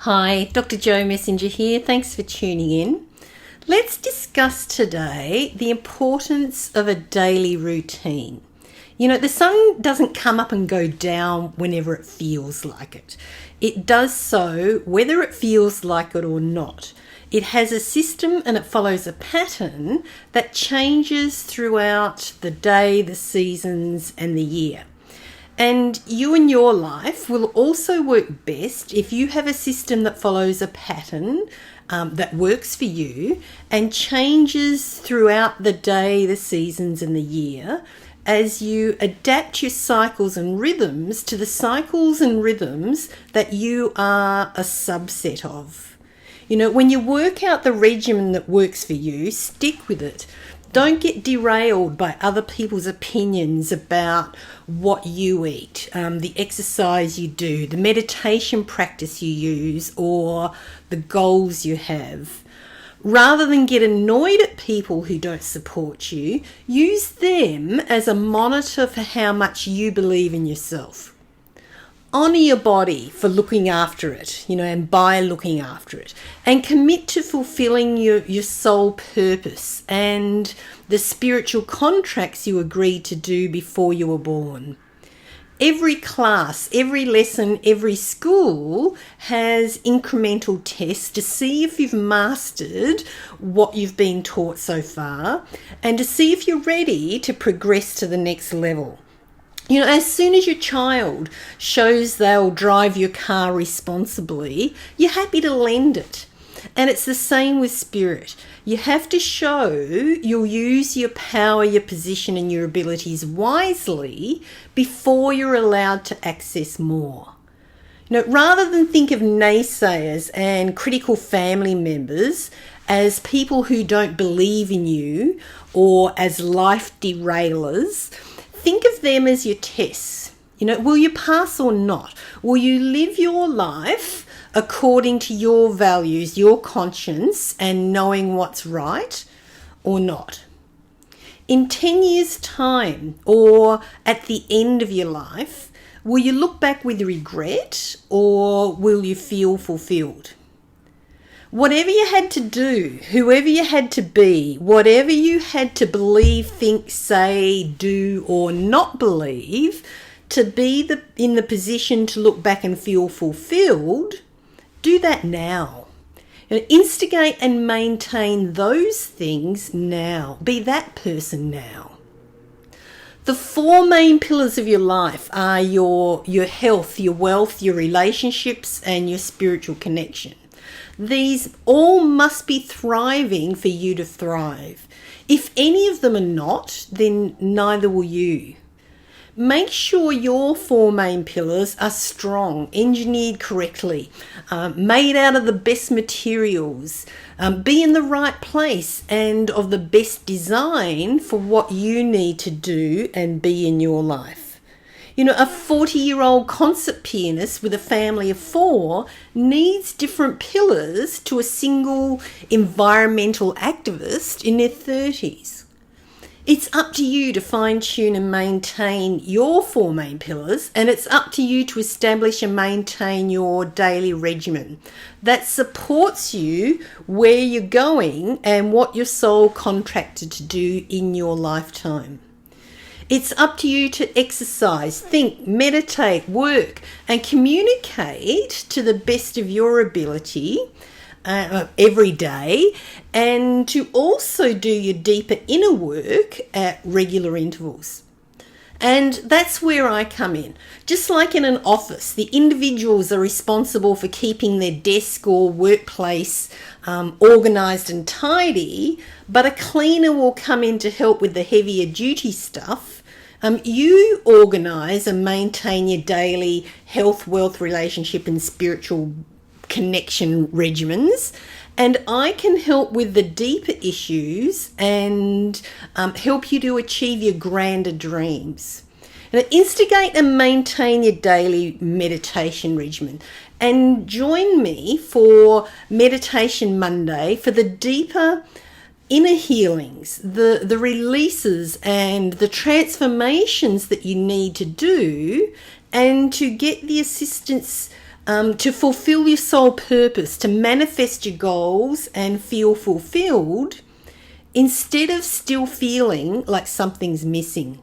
Hi, Dr. Jo Messenger here. Thanks for tuning in. Let's discuss today the importance of a daily routine. You know, the sun doesn't come up and go down whenever it feels like it. It does so whether it feels like it or not. It has a system and it follows a pattern that changes throughout the day, the seasons, and the year. And you and your life will also work best if you have a system that follows a pattern that works for you and changes throughout the day, the seasons, and the year as you adapt your cycles and rhythms to the cycles and rhythms that you are a subset of. You know, when you work out the regimen that works for you, stick with it. Don't get derailed by other people's opinions about what you eat, the exercise you do, the meditation practice you use, or the goals you have. Rather than get annoyed at people who don't support you, use them as a monitor for how much you believe in yourself. Honour your body for looking after it, and by looking after it. And commit to fulfilling your soul purpose and the spiritual contracts you agreed to do before you were born. Every class, every lesson, every school has incremental tests to see if you've mastered what you've been taught so far and to see if you're ready to progress to the next level. You know, as soon as your child shows they'll drive your car responsibly, you're happy to lend it. And it's the same with spirit. You have to show you'll use your power, your position, and your abilities wisely before you're allowed to access more. You know, rather than think of naysayers and critical family members as people who don't believe in you or as life derailers, think of them as your tests. Will you pass or not? Will you live your life according to your values, your conscience, and knowing what's right or not? In 10 years' time or at the end of your life, will you look back with regret or will you feel fulfilled? Whatever you had to do, whoever you had to be, whatever you had to believe, think, say, do, or not believe to be in the position to look back and feel fulfilled, do that now. Instigate and maintain those things now. Be that person now. The 4 main pillars of your life are your health, your wealth, your relationships, and your spiritual connection. These all must be thriving for you to thrive. If any of them are not, then neither will you. Make sure your 4 main pillars are strong, engineered correctly, made out of the best materials, be in the right place and of the best design for what you need to do and be in your life. A 40-year-old concert pianist with a family of 4 needs different pillars to a single environmental activist in their 30s. It's up to you to fine-tune and maintain your 4 main pillars, and it's up to you to establish and maintain your daily regimen that supports you where you're going and what your soul contracted to do in your lifetime. It's up to you to exercise, think, meditate, work, and communicate to the best of your ability every day, and to also do your deeper inner work at regular intervals. And that's where I come in. Just like in an office, the individuals are responsible for keeping their desk or workplace organised and tidy, but a cleaner will come in to help with the heavier duty stuff. You organise and maintain your daily health, wealth, relationship and spiritual connection regimens, and I can help with the deeper issues and help you to achieve your grander dreams. And instigate and maintain your daily meditation regimen, and join me for Meditation Monday for the deeper inner healings, the releases and the transformations that you need to do, and to get the assistance to fulfill your soul purpose, to manifest your goals and feel fulfilled, instead of still feeling like something's missing.